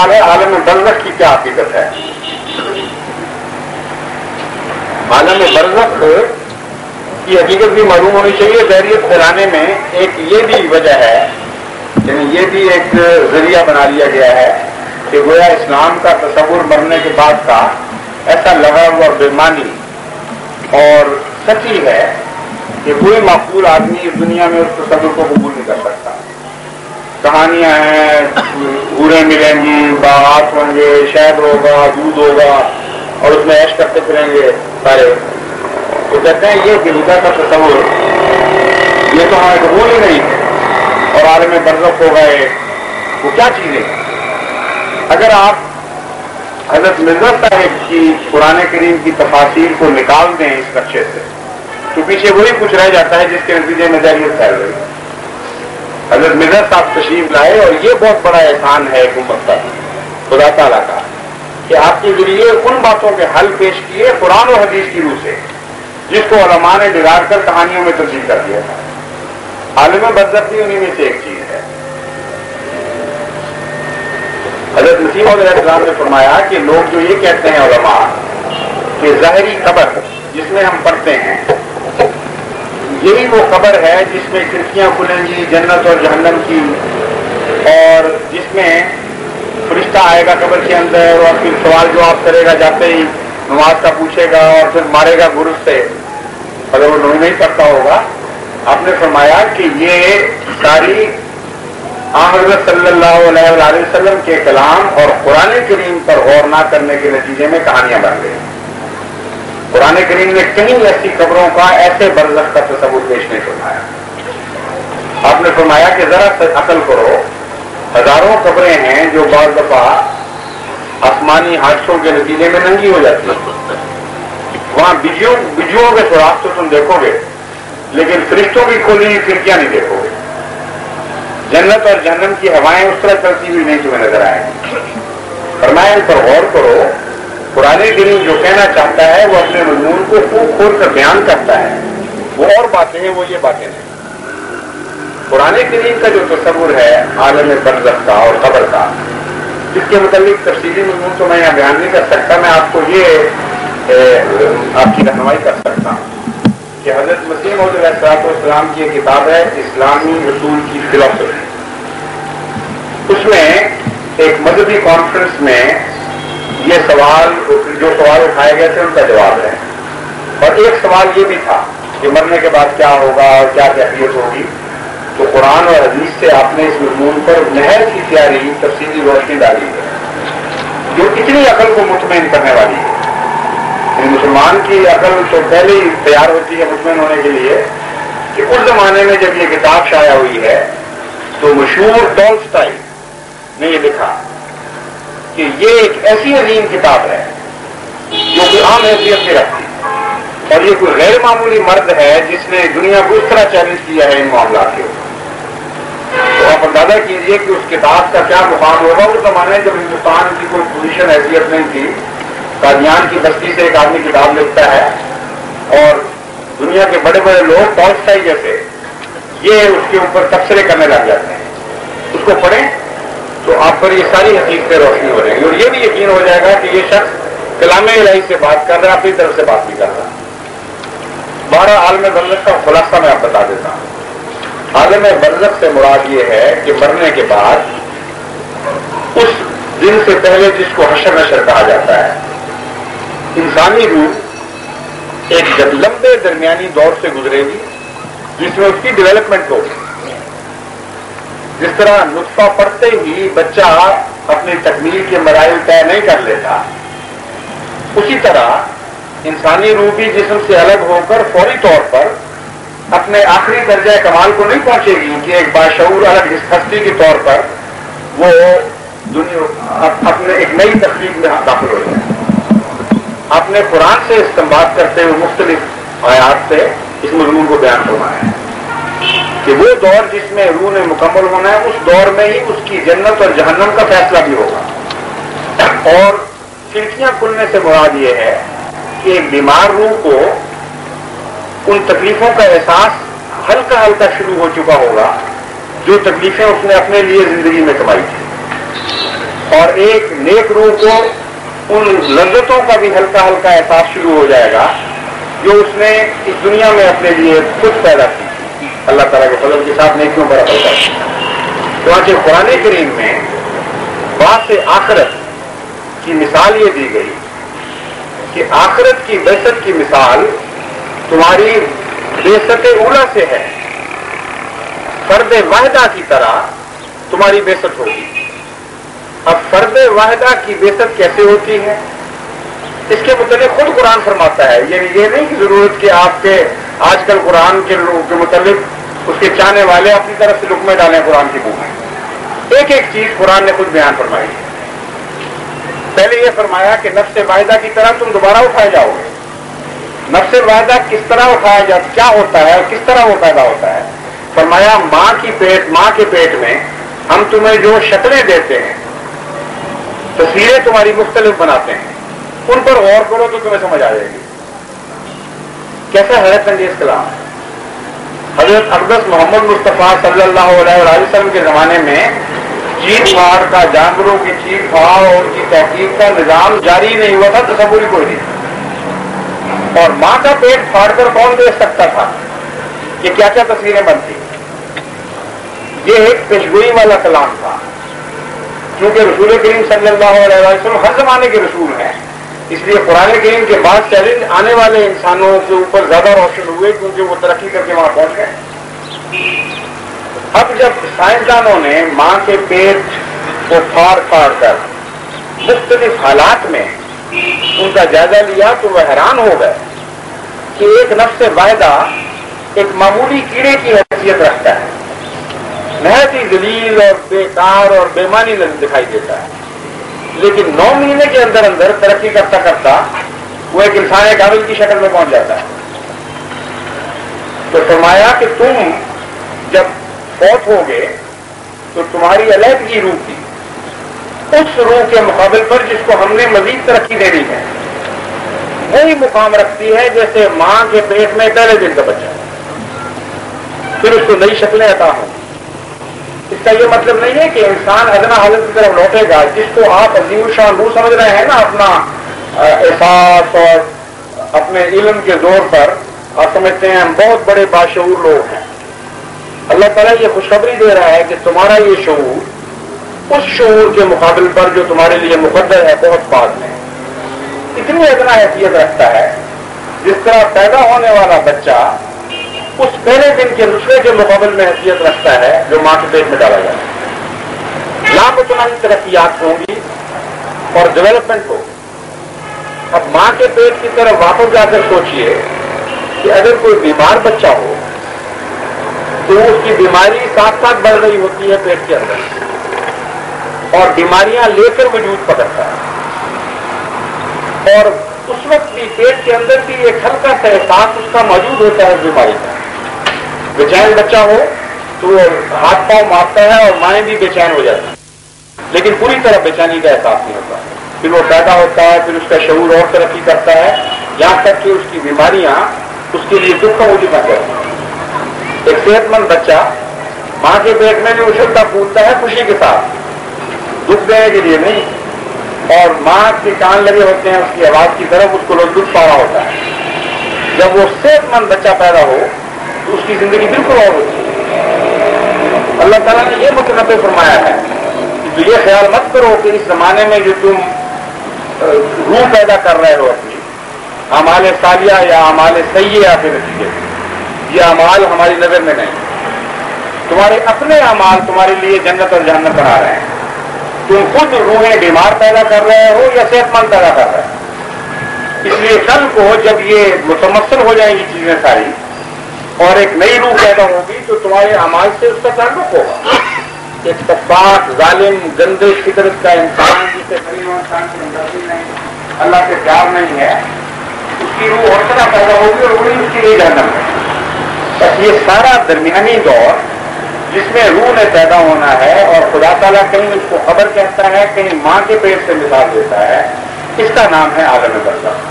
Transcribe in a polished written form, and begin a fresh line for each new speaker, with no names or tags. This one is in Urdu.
سوال ہے عالم برزخ کی کیا حقیقت ہے؟ عالم برزخ کی حقیقت بھی معلوم ہونی چاہیے. دہریت پھیلانے میں ایک یہ بھی وجہ ہے، یعنی یہ بھی ایک ذریعہ بنا لیا گیا ہے کہ گویا اسلام کا تصور مرنے کے بعد کا ایسا لگا ہوا بےمانی اور سچی ہے کہ کوئی معقول آدمی اس دنیا میں اس تصور کو قبول نہیں کر سکتا. کہانیاں ہیں، حوریں ملیں گی، باغات ہوں گے، شہد ہوگا، دودھ ہوگا اور اس میں عیش کرتے پھریں گے سارے. تو کہتے ہیں یہ دنیا کا تصور یہ تو ہمیں قبول ہی نہیں ہے. اور عالم برزخ ہو گئے وہ کیا چیزیں ہیں؟ اگر آپ حضرت مرزا صاحب کی قرآن کریم کی تفاسیر کو نکال دیں اس نقشے سے تو پیچھے وہی کچھ رہ جاتا ہے جس کے نتیجے میں دہریت پھیل گئی. حضرت مرزا صاحب تشریف لائے اور یہ بہت بڑا احسان ہے حکومت کا خدا تعالیٰ کا کہ آپ کے ذریعے ان باتوں کے حل پیش کیے قرآن و حدیث کی روح سے جس کو علماء نے بگاڑ کر کہانیوں میں تبدیل کر دیا تھا. عالم برزخ بھی انہیں میں سے ایک چیز ہے. حضرت مسیح علیہ السلام نے فرمایا کہ لوگ جو یہ کہتے ہیں علماء کہ ظاہری قبر جس میں ہم پڑھتے ہیں یہی وہ قبر ہے جس میں کھڑکیاں کھلیں گی جنت اور جہنم کی، اور جس میں فرشتہ آئے گا قبر کے اندر اور پھر سوال جواب کرے گا، جاتے ہی نماز کا پوچھے گا اور پھر مارے گا گرز سے اگر وہ نہیں پڑھتا ہوگا. آپ نے فرمایا کہ یہ ساری حضرت صلی اللہ علیہ وآلہ وسلم کے کلام اور قرآن کریم پر غور نہ کرنے کے نتیجے میں کہانیاں بن گئی. قرآن کریم نے کہیں ایسی قبروں کا ایسے برزخ کا تصور پیش نہیں فرمایا. آپ نے فرمایا کہ ذرا عقل کرو، ہزاروں قبریں ہیں جو بعض دفعہ آسمانی حادثوں کے نتیجے میں ننگی ہو جاتی ہیں. وہاں بجلیوں کے سوراخ تو تم دیکھو گے لیکن فرشتوں کی کھولی ہوئی کھڑکیاں نہیں دیکھو گے. جنت اور جہنم کی ہوائیں اس طرح چلتی ہوئی نہیں تمہیں نظر آئیں گی. فرمایا ان پر غور کرو. قرآن کریم جو کہنا چاہتا ہے وہ اپنے مضمون کو خوب کھول کر بیان کرتا ہے. وہ اور باتیں ہیں، وہ یہ باتیں ہیں. قرآن کریم کا جو تصور ہے عالم برزخ کا اور قبر کا، جس کے متعلق تفصیلی مضمون تو میں یہاں بیان نہیں کر سکتا. میں آپ کو یہ آپ کی رہنمائی کر سکتا ہوں کہ حضرت مسیح علیہ السلام کی ایک کتاب ہے اسلامی اصول کی فلسفی. اس میں ایک مذہبی کانفرنس میں یہ سوال جو سوال اٹھائے گئے تھے ان کا جواب ہے. اور ایک سوال یہ بھی تھا کہ مرنے کے بعد کیا ہوگا اور کیا کیفیت ہوگی. تو قرآن اور حدیث سے آپ نے اس مضمون پر نہایت کی تیاری تفصیلی روشنی ڈالی ہے جو اتنی عقل کو مطمئن کرنے والی ہے. مسلمان کی عقل تو پہلے ہی تیار ہوتی ہے مطمئن ہونے کے لیے کہ اس زمانے میں جب یہ کتاب شائع ہوئی ہے تو مشہور ٹولسٹائی نے یہ لکھا کہ یہ ایک ایسی عظیم کتاب ہے جو کہ عام حیثیت میں رکھتی ہے اور یہ کوئی غیر معمولی مرد ہے جس نے دنیا کو اس طرح چیلنج کیا ہے ان معاملات کے. تو آپ اندازہ کیجئے کہ اس کتاب کا کیا مقام ہوگا اس زمانے جب ہندوستان کی کوئی پوزیشن حیثیت نہیں تھی. قادیان کی بستی سے ایک آدمی کتاب لکھتا ہے اور دنیا کے بڑے بڑے لوگ ٹولسٹائی جیسے یہ اس کے اوپر تبصرے کرنے لگ جاتے ہیں. اس کو پڑھیں تو آپ پر یہ ساری حقیقتیں روشنی ہو جائیں گی اور یہ بھی یقین ہو جائے گا کہ یہ شخص کلام الہی سے بات کر رہا ہے، اپنی طرف سے بات بھی کر رہا ہے. 12 عالم برزخ کا خلاصہ میں آپ بتا دیتا ہوں. عالم برزخ سے مراد یہ ہے کہ مرنے کے بعد اس دن سے پہلے جس کو حشر نشر کہا جاتا ہے انسانی روح ایک لمبے درمیانی دور سے گزرے گی جس میں اس کی ڈیولپمنٹ ہوگی. جس طرح نطفہ پڑتے ہی بچہ اپنی تکمیل کے مراحل طے نہیں کر لیتا، اسی طرح انسانی روح بھی جسم سے الگ ہو کر فوری طور پر اپنے آخری درجہ کمال کو نہیں پہنچے گی کہ ایک باشعور الگ ہستی کے طور پر وہ دنیا اپنے ایک نئی تخلیق میں داخل ہو جائے. آپ نے قرآن سے استنباط کرتے ہوئے مختلف آیات سے اس مضمون کو بیان فرمایا ہے کہ وہ دور جس میں روح نے مکمل ہونا ہے اس دور میں ہی اس کی جنت اور جہنم کا فیصلہ بھی ہوگا. اور کھڑکیاں کھلنے سے مراد یہ ہے کہ ایک بیمار روح کو ان تکلیفوں کا احساس ہلکا ہلکا شروع ہو چکا ہوگا جو تکلیفیں اس نے اپنے لیے زندگی میں کمائی تھی. اور ایک نیک روح کو ان لذتوں کا بھی ہلکا ہلکا احساس شروع ہو جائے گا جو اس نے اس دنیا میں اپنے لیے خود پیدا کی، اللہ تعالیٰ کے فضل کے ساتھ نیکیوں پر عمل کرتی۔ تو قرآن کریم میں بعث آخرت کی مثال یہ دی گئی کہ آخرت کی بعثت کی مثال تمہاری بعثت اولیٰ سے ہے، فرد واحدہ کی طرح تمہاری بعثت ہوگی۔ اب فرد واحدہ کی بعثت کیسے ہوتی ہے اس کے متعلق خود قرآن فرماتا ہے، یعنی یہ نہیں کہ ضرورت کہ آپ کے آج کل قرآن کے لوگوں کے متعلق اس کے چاہنے والے اپنی طرف سے لقمے ڈالیں قرآن کی بک میں۔ ایک ایک چیز قرآن نے خود بیان فرمائی ہے۔ پہلے یہ فرمایا کہ نفس واحدہ کی طرح تم دوبارہ اٹھائے جاؤ گے۔ نفس واحدہ کس طرح اٹھایا جاتا، کیا ہوتا ہے اور کس طرح وہ پیدا ہوتا ہے؟ فرمایا ماں کے پیٹ میں ہم تمہیں جو شکلیں دیتے ہیں، تصویریں تمہاری مختلف بناتے ہیں، ان پر غور کرو تو تمہیں سمجھ آ جائے گی۔ کیسا حیرت انگیز کلام ہے۔ حضرت اقدس محمد مصطفیٰ صلی اللہ علیہ وسلم کے زمانے میں چیخ پھاڑ کا، جانوروں کی چیخ پھاڑ اور ان کی تحقیق کا نظام جاری نہیں ہوا تھا، تصور ہی کوئی نہیں۔ اور ماں کا پیٹ پھاڑ کر کون دیکھ سکتا تھا کہ کیا کیا تصویریں بنتی؟ یہ ایک پیشگوئی والا کلام تھا، کیونکہ رسول کریم صلی اللہ علیہ وسلم ہر زمانے کے رسول ہیں، اس لیے قرآن کریم کے بعد چیلنج آنے والے انسانوں کے اوپر زیادہ روشن ہوئے کیونکہ وہ ترقی کر کے وہاں پہنچ گئے۔ اب جب سائنسدانوں نے ماں کے پیٹ کو پھاڑ کر مختلف حالات میں ان کا جائزہ لیا تو وہ حیران ہو گئے کہ ایک نفس واحدہ ایک معمولی کیڑے کی حیثیت رکھتا ہے، نہایت ہی ذلیل اور بیکار اور بےمانی دکھائی دیتا ہے، لیکن 9 مہینے کے اندر اندر ترقی کرتا کرتا وہ ایک انسان کامل کی شکل میں پہنچ جاتا ہے۔ تو فرمایا کہ تم جب فوت ہوگے تو تمہاری علیحدگی روح کی اس روح کے مقابل پر جس کو ہم نے مزید ترقی دینی ہے وہی مقام رکھتی ہے جیسے ماں کے پیٹ میں پہلے دن کا بچہ، پھر اس کو نئی شکلیں عطا ہوں۔ اس کا یہ مطلب نہیں ہے کہ انسان ادنا حالت کی طرف لوٹے گا، جس کو آپ عظیم الشان روح سمجھ رہے ہیں نا، اپنا احساس اور اپنے علم کے زور پر آپ سمجھتے ہیں ہم بہت بڑے باشعور لوگ ہیں۔ اللہ تعالیٰ یہ خوشخبری دے رہا ہے کہ تمہارا یہ شعور اس شعور کے مقابل پر جو تمہارے لیے مقدر ہے بہت بعد میں اتنی ادنا حیثیت رکھتا ہے، جس طرح پیدا ہونے والا بچہ اس پہلے دن کے نسخے کے مقابل میں حیثیت رکھتا ہے جو ماں کے پیٹ میں ڈالا جاتا ہے۔ یہاں پر تمہاری ترقیات ہوں گی اور ڈیولپمنٹ ہوگی۔ اب ماں کے پیٹ کی طرف واپس جا کر سوچئے کہ اگر کوئی بیمار بچہ ہو تو اس کی بیماری ساتھ ساتھ بڑھ رہی ہوتی ہے پیٹ کے اندر اور بیماریاں لے کر وجود پکڑتا ہے، اور اس وقت بھی پیٹ کے اندر بھی ایک ہلکا سا احساس اس کا موجود ہوتا ہے بیماری کا۔ بے بچہ ہو تو وہ ہاتھ پاؤں مارتا ہے اور مائیں بھی بے چین ہو جاتی ہیں، لیکن پوری طرح بے چینی کا احساس نہیں ہوتا۔ پھر وہ پیدا ہوتا ہے، پھر اس کا شعور اور ترقی کرتا ہے، یہاں تک کہ اس کی بیماریاں اس کے لیے دکھ کا موجود بن جاتی ہیں۔ ایک صحت مند بچہ ماں کے پیٹ میں بھی اچھلتا کودتا ہے خوشی کے ساتھ، دکھ دینے کے لیے نہیں، اور ماں کے کان لگے ہوتے ہیں اس کی آواز کی طرف، اس کو لوگ دکھ پا رہا ہوتا ہے۔ جب وہ صحت مند بچہ پیدا ہو تو اس کی زندگی بالکل اور ہوتی ہے۔ اللہ تعالیٰ نے یہ متنبع فرمایا ہے کہ تو یہ خیال مت کرو کہ اس زمانے میں جو تم روح پیدا کر رہے ہو اپنی اعمال صالحہ یا اعمال سیئہ کے نتیجے میں، یہ اعمال ہماری نظر میں نہیں، تمہارے اپنے اعمال تمہارے لیے جنت اور جہنم بنا رہے ہیں۔ تم خود روحیں بیمار پیدا کر رہے ہو یا صحت مند پیدا کر رہے ہو۔ اس لیے کل کو جب یہ متمثل ہو جائیں گی چیزیں ساری اور ایک نئی روح پیدا ہوگی تو تمہارے اعمال سے اس کا تعلق ہوگا۔ ایک تفاق ظالم گندے فطرت کا انسان جسے غریب انسان کی ہمدردی نہیں، اللہ سے پیار نہیں ہے، اس کی روح اور طرح پیدا ہوگی اور وہی اس کے لیے جہنم ہے۔ بس یہ سارا درمیانی دور جس میں روح نے پیدا ہونا ہے اور خدا تعالیٰ کہیں اس کو خبر کہتا ہے، کہیں ماں کے پیٹ سے مثال دیتا ہے، اس کا نام ہے عالم برزخ۔